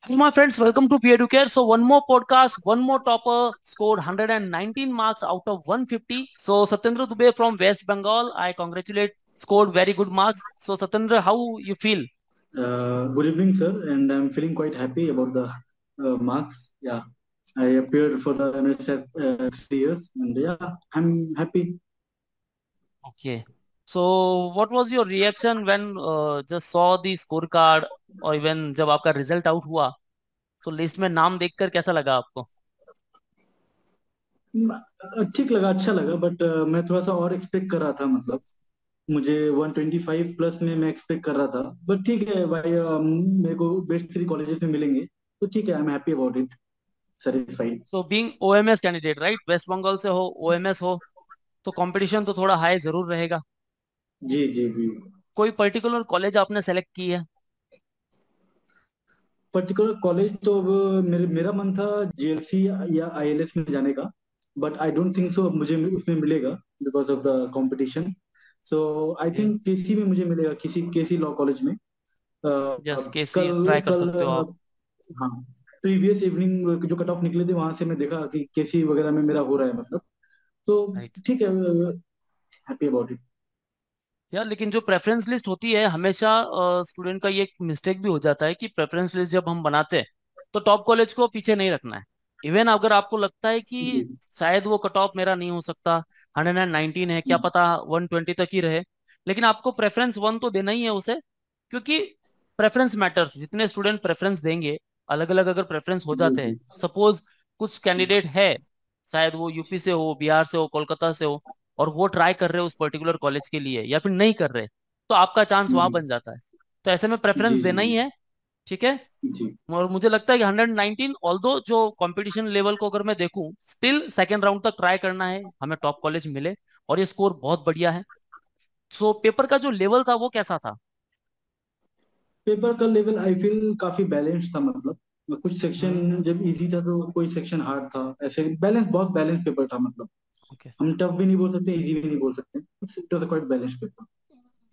Hey, my friends, welcome to Peer to Care. So, one more podcast, one more topper scored 119 marks out of 150. So, Satyendra Dubey from West Bengal, I congratulate, scored very good marks. So, Satyendra, how you feel? Good evening, sir, and I'm feeling quite happy about the marks. Yeah, I appeared for the NSF 3 years, and yeah, I'm happy. Okay. So, what was your reaction when just saw the scorecard और even जब आपका result out हुआ तो list में नाम देखकर कैसा लगा आपको? ठीक लगा, अच्छा लगा, बट मैं थोड़ा सा और एक्सपेक्ट कर रहा था। मतलब मुझे 125 प्लस में मैं एक्सपेक्ट कर रहा था, बट ठीक है भाई। मेरे को बेस्ट 3 कॉलेजेस में मिलेंगे, तो ठीक है, I am happy about it, satisfied. तो being OMS candidate right, West Bengal से हो, ओएमएस हो, तो कंपटीशन तो थोड़ा हाई जरूर रहेगा। जी जी जी। कोई पर्टिकुलर कॉलेज आपने सेलेक्ट की है? पर्टिकुलर कॉलेज तो अब मेरा मन था जेएलसी या आईएलएस में जाने का, but I don't think so मुझे उसमें मिलेगा because of the competition. So I okay, think KC में मुझे मिलेगा, किसी केसी लॉ कॉलेज में। जस्ट केसी ट्राई कल कर कल सकते हो आप। हाँ, प्रीवियस इवनिंग जो कट ऑफ निकले थे वहां से मैं देखा कि केसी वगैरह में मेरा हो रहा है, मतलब। तो राइट ठीक है, हैप्पी अबाउट इट। यार, लेकिन जो प्रेफरेंस लिस्ट होती है हमेशा स्टूडेंट का ये एक मिस्टेक भी हो जाता है कि प्रेफरेंस लिस्ट जब हम बनाते हैं तो टॉप कॉलेज को पीछे नहीं रखना है। इवन अगर आपको लगता है जी कि शायद वो कट ऑफ मेरा नहीं हो सकता, 119 है, क्या पता 120 तक ही रहे, लेकिन आपको प्रेफरेंस वन तो देना ही है उसे, क्योंकि प्रेफरेंस मैटर्स। जितने स्टूडेंट प्रेफरेंस देंगे, अलग अलग अगर प्रेफरेंस हो जी जाते हैं, जी सपोज कुछ कैंडिडेट है, शायद वो यूपी से हो, बिहार से हो, कोलकाता से हो, और वो ट्राई कर रहे हो उस पर्टिकुलर कॉलेज के लिए या फिर नहीं कर रहे, तो आपका चांस वहां बन जाता है। तो ऐसे में प्रेफरेंस जी देना ही जी है। ठीक है। जी और मुझे लगता है कि 119, ऑल्दो जो कंपटीशन लेवल को अगर मैं देखूं, स्टिल सेकेंड राउंड तक ट्राई करना है, हमें टॉप कॉलेज मिले। और ये स्कोर बहुत बढ़िया है। सो पेपर का जो लेवल था वो कैसा था? पेपर का लेवल आई फील काफी बैलेंस था। मतलब कुछ हम्म। सेक्शन जब इजी था तो कोई सेक्शन हार्ड था, ऐसे बैलेंस, बहुत बैलेंस पेपर था। मतलब ओके। हम टफ भी नहीं बोल सकते, इजी भी नहीं बोल सकते, it was quite balance paper.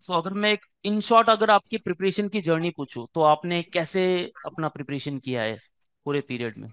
So अगर मैं एक इन शॉर्ट अगर आपकी प्रिपरेशन की जर्नी पूछूं तो आपने कैसे अपना प्रिपरेशन किया है पूरे पीरियड में?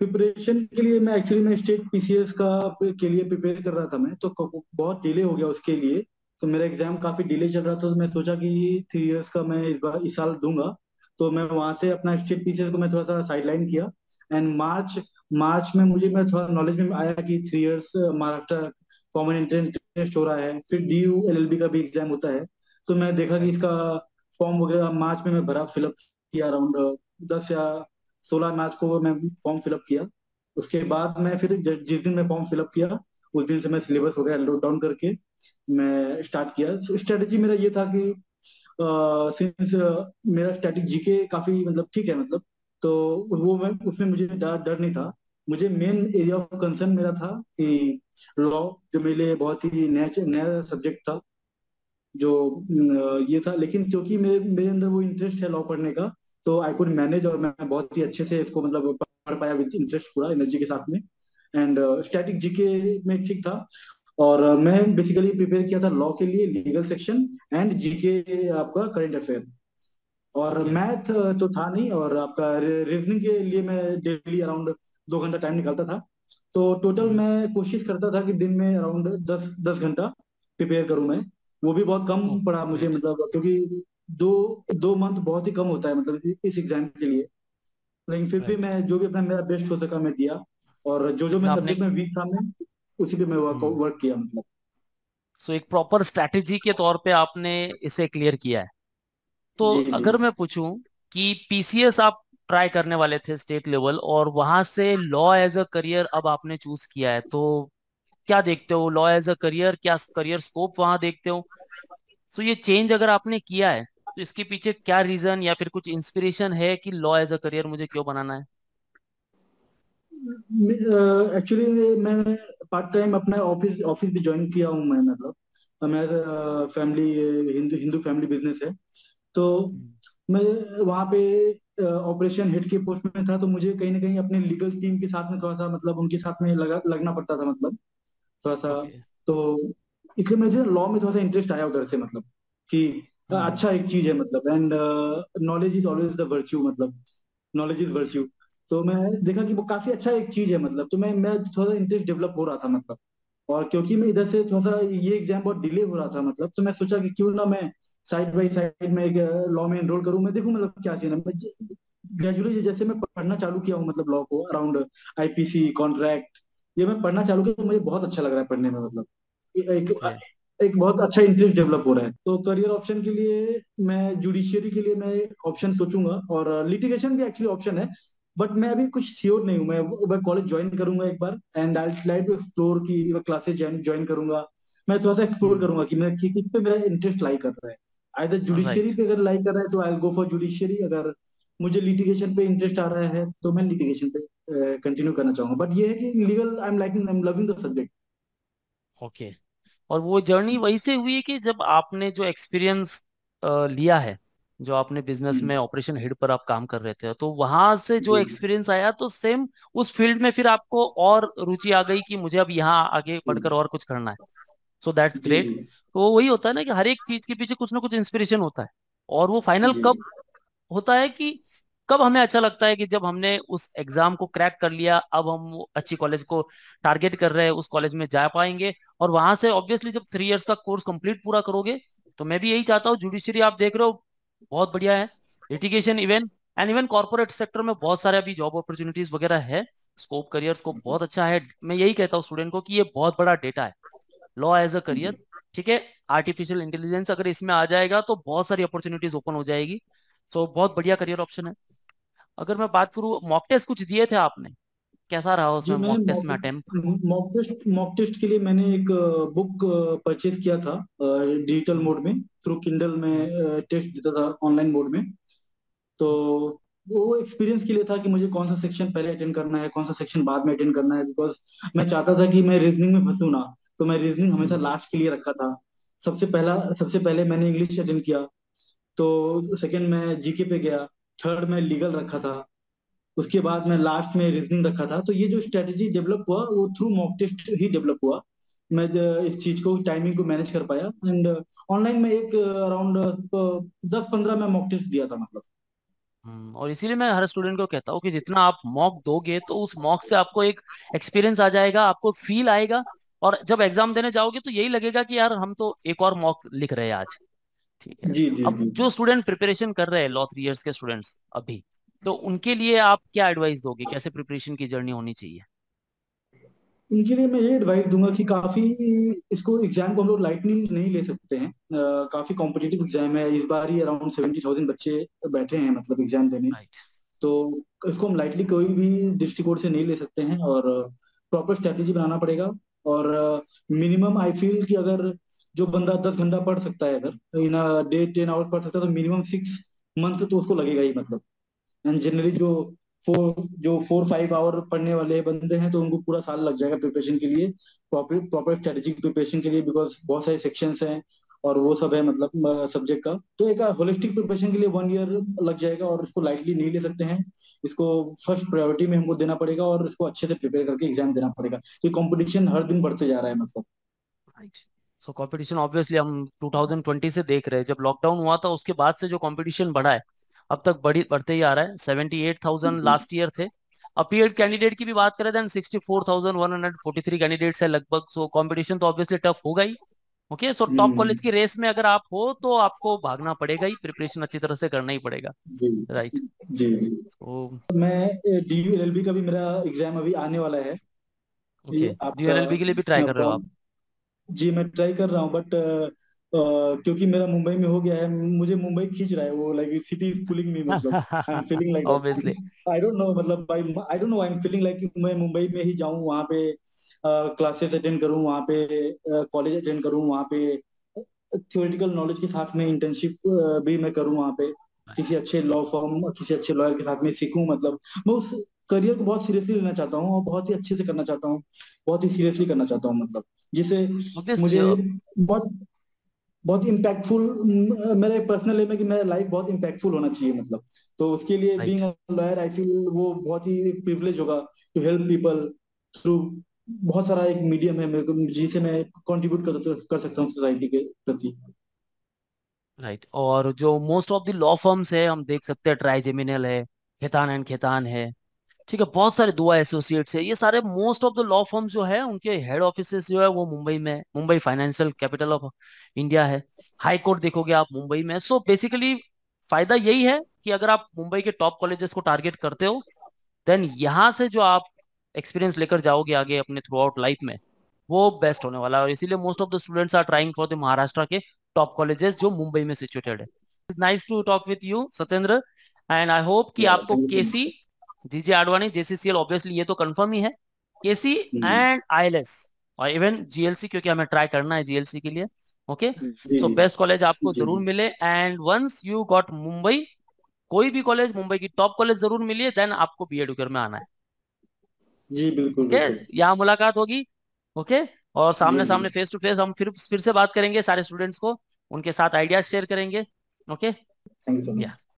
प्रिपरेशन के लिए मैं एक्चुअली मैं स्टेट पीसीएस का के लिए प्रिपेयर कर रहा था। मैं तो बहुत डिले हो गया उसके लिए, तो मेरा एग्जाम काफी डिले चल रहा था। तो मैं सोचा कि 3 इयर्स का मैं इस साल दूंगा। तो मैं वहां से अपना स्टेट पीसीएस को मैं थोड़ा सा साइडलाइन किया। एंड मार्च मार्च में मुझे मैं थोड़ा नॉलेज में आया कि 3 years Maharashtra common entrance test हो रहा है, फिर डीयू एलएलबी का भी एग्जाम होता है। तो मैं देखा कि राइट। इसका फॉर्म वगैरह मार्च में मैं भरा, फिलअप किया अराउंड 10 या 16 मार्च को मैं फॉर्म फिलअप किया। उसके बाद मैं फिर जिस दिन मैं फॉर्म फिलअप किया उस दिन से मैं सिलेबस वगैरह नोट डाउन करके मैं स्टार्ट किया। स्ट्रेटेजी मेरा ये था कि सिंस मेरा स्टैटिक जीके काफी मतलब ठीक है, मतलब तो वो मैं उसमें मुझे डर डर नहीं था। मुझे मेन एरिया ऑफ कंसर्न मेरा था कि लॉ, जो मेरे लिए बहुत ही नया नया सब्जेक्ट था, जो ये था। लेकिन क्योंकि मेरे मेरे अंदर वो इंटरेस्ट है लॉ पढ़ने का, तो आई कुड मैनेज, और मैं बहुत ही अच्छे से इसको मतलब पढ़ पाया विद इंटरेस्ट, पूरा एनर्जी के साथ में। एंड स्टैटिक जीके में ठीक था। और मैं बेसिकली प्रिपेयर किया था लॉ के लिए, लीगल सेक्शन एंड जीके, आपका करंट अफेयर। और ओके। मैथ तो था नहीं, और आपका रीजनिंग के लिए मैं डेली अराउंड 2 घंटा टाइम निकालता था। तो टोटल हम्म। मैं कोशिश करता था कि दिन में अराउंड 10 10 घंटा प्रिपेयर करूं मैं। वो भी बहुत कम ओह, पड़ा मुझे, ग्रेट। मतलब क्योंकि दो 2 मंथ बहुत ही कम होता है, मतलब इस एग्जाम के लिए। लेकिन फिर भी राइट। मैं जो भी अपना मेरा बेस्ट हो सका मैं दिया। और जो जो लेकिन मैं आपने सब्जेक्ट में वीक था मैं उसी पे मैं वर्क हम्म वर्क किया, मतलब। सो एक प्रॉपर स्ट्रैटेजी के तौर पे आपने इसे क्लियर किया है। तो जी जी। अगर मैं पूछूं कि पीसीएस आप ट्राई करने वाले थे स्टेट लेवल, और वहां से लॉ एज अ करियर अब आपने चूज किया है, तो क्या देखते हो लॉ एज अ करियर, क्या करियर स्कोप वहां देखते हो? सो ये चेंज अगर आपने किया है तो इसके पीछे क्या रीजन या फिर कुछ इंस्पिरेशन है कि लॉ एज अ करियर मुझे क्यों बनाना है? एक्चुअली मैं पार्ट टाइम अपना ऑफिस ऑफिस भी ज्वाइन किया हूँ मैं, मतलब मेरा family Hindu Hindu family business है। तो हम्म। मैं वहाँ पे ऑपरेशन हेड के पोस्ट में था, तो मुझे कहीं ना कहीं अपने लीगल टीम के साथ में थोड़ा सा, मतलब उनके साथ में लगना पड़ता था, मतलब थोड़ा सा। ओके। तो इसलिए मुझे लॉ में थोड़ा सा इंटरेस्ट आया उधर से, मतलब कि हम्म। अच्छा एक चीज है, मतलब। And knowledge is always the virtue, मतलब नॉलेज इज वर्च्यू। तो मैं देखा कि वो काफी अच्छा एक चीज है मतलब, तो मैं थोड़ा इंटरेस्ट डेवलप हो रहा था मतलब। और क्योंकि मैं इधर से थोड़ा सा ये एग्जाम बहुत डिले हो रहा था मतलब, तो मैं सोचा कि क्यों ना मैं साइड बाई साइड में लॉ में एनरोल करूं, मैं देखूं मतलब क्या सीन है। मैं ग्रेजुअली जैसे मैं पढ़ना चालू किया हूँ मतलब लॉ को अराउंड आईपीसी कॉन्ट्रैक्ट, ये मैं पढ़ना चालू किया तो मुझे बहुत अच्छा लग रहा है पढ़ने में मतलब। एक ओके। एक बहुत अच्छा इंटरेस्ट डेवलप हो रहा है। तो करियर ऑप्शन के लिए मैं जुडिशियरी के लिए मैं ऑप्शन सोचूंगा, और लिटिगेशन भी एक्चुअली ऑप्शन है। बट मैं अभी कुछ श्योर नहीं हूँ। मैं कॉलेज ज्वाइन करूंगा एक बार, and I try to explore की क्लासेस ज्वाइन करूंगा। मैं थोड़ा सा एक्सप्लोर हम्म। करूंगा कि मैं किस पे मेरा इंटरेस्ट लाई कर रहा है। Either judiciary right. पे अगर लाई कर रहा है तो आई गो फॉर जुडिशियरी, अगर मुझे लिटिगेशन पे इंटरेस्ट आ रहा है तो मैं लिटिगेशन पे कंटिन्यू करना चाहूंगा। बट ये है कि legal I am loving the subject. Okay. और वो जर्नी वहीं से हुई है कि जब आपने जो एक्सपीरियंस लिया है, जो आपने बिजनेस में ऑपरेशन हेड पर आप काम कर रहे थे, तो वहां से जो जी एक्सपीरियंस आया तो सेम उस फील्ड में फिर आपको और रुचि आ गई कि मुझे अब यहाँ आगे जी बढ़कर और कुछ करना है। So that's ji great. जी तो वही होता है ना कि हर एक चीज के पीछे कुछ ना कुछ इंस्पिरेशन होता है। और वो फाइनल जी कब होता है कि कब हमें अच्छा लगता है कि जब हमने उस एग्जाम को क्रैक कर लिया, अब हम वो अच्छी कॉलेज को टारगेट कर रहे हैं, उस कॉलेज में जा पाएंगे। और वहां से ऑब्वियसली जब 3 इयर्स का कोर्स कंप्लीट पूरा करोगे, तो मैं भी यही चाहता हूँ। जुडिशरी आप देख रहे हो, बहुत बढ़िया है। Litigation even and even corporate sector में बहुत सारे अभी जॉब अपॉर्चुनिटीज वगैरह है। स्कोप करियर स्कोप बहुत अच्छा है। मैं यही कहता हूँ स्टूडेंट को कि ये बहुत बड़ा डेटा है, लॉ एज अ करियर। जी ठीक है। आर्टिफिशियल इंटेलिजेंस अगर इसमें आ जाएगा तो बहुत सारी अपॉर्चुनिटीज ओपन हो जाएगी। सो बहुत बढ़िया करियर ऑप्शन है। अगर मैं बात करूँ, मॉक टेस्ट कुछ दिए थे आपने, कैसा रहा जी। उसमें मैंने मॉक टेस्ट में अटेम्प्ट? मॉक टेस्ट के लिए मैंने एक बुक परचेज किया था डिजिटल मोड में, थ्रू किंडल हम्म। में टेस्ट देता था ऑनलाइन मोड में। तो वो एक्सपीरियंस के लिए था कि मुझे कौन सा सेक्शन पहले अटेंड करना है, कौन सा सेक्शन बाद में अटेंड करना है, बिकॉज मैं चाहता था कि मैं रीजनिंग में फंसू ना। तो मैं रीजनिंग हमेशा हम्म। लास्ट के लिए रखा था। सबसे पहले मैंने इंग्लिश अटेंड किया। तो सेकंड में जीके पे गया। थर्ड में लीगल रखा था। उसके बाद मैं लास्ट में रीजनिंग रखा था। तो ये जो स्ट्रेटेजी डेवलप हुआ वो थ्रू मॉक टेस्ट ही डेवलप हुआ। मैं इस चीज को टाइमिंग को मैनेज कर पाया, एंड ऑनलाइन में एक अराउंड 10-15 में मॉक टेस्ट दिया था मतलब। और इसीलिए मैं हर स्टूडेंट को कहता हूँ कि जितना आप मॉक दोगे तो उस मॉक से आपको एक एक्सपीरियंस आ जाएगा, आपको फील आएगा। और जब एग्जाम देने जाओगे तो यही लगेगा कि यार हम तो एक और मॉक लिख रहे हैं आज। ठीक है। जी जी अब जी। जो स्टूडेंट प्रिपरेशन कर रहे हैं, लॉ 3 इयर्स के स्टूडेंट्स अभी, तो उनके लिए आप क्या एडवाइस दोगे, कैसे प्रिपरेशन की जर्नी होनी चाहिए? इनके लिए मैं ये एडवाइस दूंगा कि काफी इसको एग्जाम को हम लोग लाइटली नहीं ले सकते हैं। काफी कॉम्पिटिटिव एग्जाम है इस बार ही, अराउंड 70,000 बच्चे बैठे हैं मतलब एग्जाम देने। राइट। तो इसको हम लाइटली कोई भी दृष्टिकोण से नहीं ले सकते हैं, और प्रॉपर स्ट्रेटेजी बनाना पड़ेगा। और मिनिमम आई फील कि अगर जो बंदा 10 घंटा पढ़ सकता है, अगर इन डे 10 आवर्स पढ़ सकता है, तो मिनिमम 6 मंथ तो उसको लगेगा ही मतलब। एंड जनरली जो 4-5 आवर पढ़ने वाले बंदे हैं तो उनको पूरा साल लग जाएगा प्रिपरेशन के लिए, प्रॉपर प्रॉपर स्ट्रेटेजिक प्रिपरेशन के लिए, बिकॉज बहुत सारे सेक्शंस हैं और वो सब है मतलब सब्जेक्ट का। तो एक होलिस्टिक प्रिपरेशन के लिए 1 ईयर लग जाएगा, और इसको लाइटली नहीं ले सकते हैं। इसको फर्स्ट प्रायोरिटी में हमको देना पड़ेगा, और इसको अच्छे से प्रिपेयर करके एग्जाम देना पड़ेगा। ये कंपटीशन हर दिन बढ़ते जा रहा है मतलब। राइट। सो कंपटीशन ऑब्वियसली हम 2020 से देख रहे हैं, जब लॉकडाउन हुआ था उसके बाद से जो कंपटीशन बढ़ा है, अब तक बढ़ते ही आ रहा है। 78,000 जी लास्ट ईयर थे। अपीयर्ड कैंडिडेट की भी बात करें देन 64,143 कैंडिडेट्स है लगभग। सो कंपटीशन तो ऑब्वियसली टफ होगा ही। ओके। सो टॉप हम्म, कॉलेज की रेस में अगर आप हो तो आपको भागना पड़ेगा ही, प्रिपरेशन अच्छी तरह से करना ही पड़ेगा। जी राइट। जी जी। सो मैं DU LLB का भी मेरा एग्जाम अभी आने वाला है। ओके, ये डी आपका एल एल बी के लिए भी ट्राई कर रहे हो आप? फॉर्म। जी मैं ट्राई कर रहा हूँ, बट क्योंकि मेरा मुंबई में हो गया है, मुझे मुंबई खींच रहा है वो, like city is pulling me मतलब। I am feeling like obviously. That, I don't know मतलब, I don't know, I am feeling like मैं मुंबई में ही जाऊँ, वहाँ पे क्लासेस अटेंड करूँ, वहाँ पे कॉलेज अटेंड करूँ, वहाँ पे थ्योरेटिकल नॉलेज के साथ में इंटर्नशिप भी मैं करूँ वहाँ पे, किसी अच्छे लॉ फर्म, किसी अच्छे लॉयर के साथ में सीखूं मतलब। मैं उस करियर को बहुत सीरियसली लेना चाहता हूँ, और बहुत ही अच्छे से करना चाहता हूँ, बहुत ही सीरियसली करना चाहता हूँ मतलब, जिसे ऑब्वियसली। मुझे बहुत बहुत इम्पैक्टफुल, मेरे पर्सनल में कि मेरा लाइफ बहुत इम्पैक्टफुल होना चाहिए मतलब। तो उसके लिए being right. A lawyer I feel वो बहुत ही प्रिविलेज होगा टू हेल्प पीपल थ्रू। बहुत सारा एक मीडियम है मेरे को जिसे मैं कंट्रीब्यूट कर सकता हूँ सोसाइटी के प्रति। राइट। और जो most of the law firms है, हम देख सकते हैं ट्राइजेमिनल है, खेतान एंड खेतान है, ठीक है, बहुत सारे दुआ एसोसिएट्स है, ये सारे most of the law firms जो है उनके हेड ऑफिसेस जो है वो मुंबई में है। Mumbai financial capital of India है। हाई कोर्ट देखोगे आप मुंबई में। सो बेसिकली फायदा यही है कि अगर आप मुंबई के टॉप कॉलेजेस को टारगेट करते हो, देन यहाँ से जो आप एक्सपीरियंस लेकर जाओगे आगे अपने थ्रू आउट लाइफ में, वो बेस्ट होने वाला है। और इसीलिए most of the students are trying for the Maharashtra के टॉप कॉलेजेस जो मुंबई में सिचुएटेड है। Nice to talk with you Satyendra, and I hope कि या आपको थैंक यू सो केसी, जीजे आडवाणी, जेसीसीएल ऑब्वियसली ये तो कंफर्म ही है, केसी मच। एंड आईएलएस और इवन जीएलसी, क्योंकि हमें ट्राई करना है जीएलसी के लिए। ओके, जी सो जी बेस्ट कॉलेज आपको जी जरूर जी मिले, and once you got Mumbai, कोई भी कॉलेज मुंबई की टॉप कॉलेज जरूर मिली, देन आपको बीएड में आना है। जी, बिल्कुल ओके, बिल्कुल। यहाँ मुलाकात होगी। ओके, और जी सामने जी। सामने फेस टू फेस हम फिर से बात करेंगे सारे स्टूडेंट्स को, उनके साथ आइडियाज शेयर करेंगे। ओके, थैंक यू सो या मच।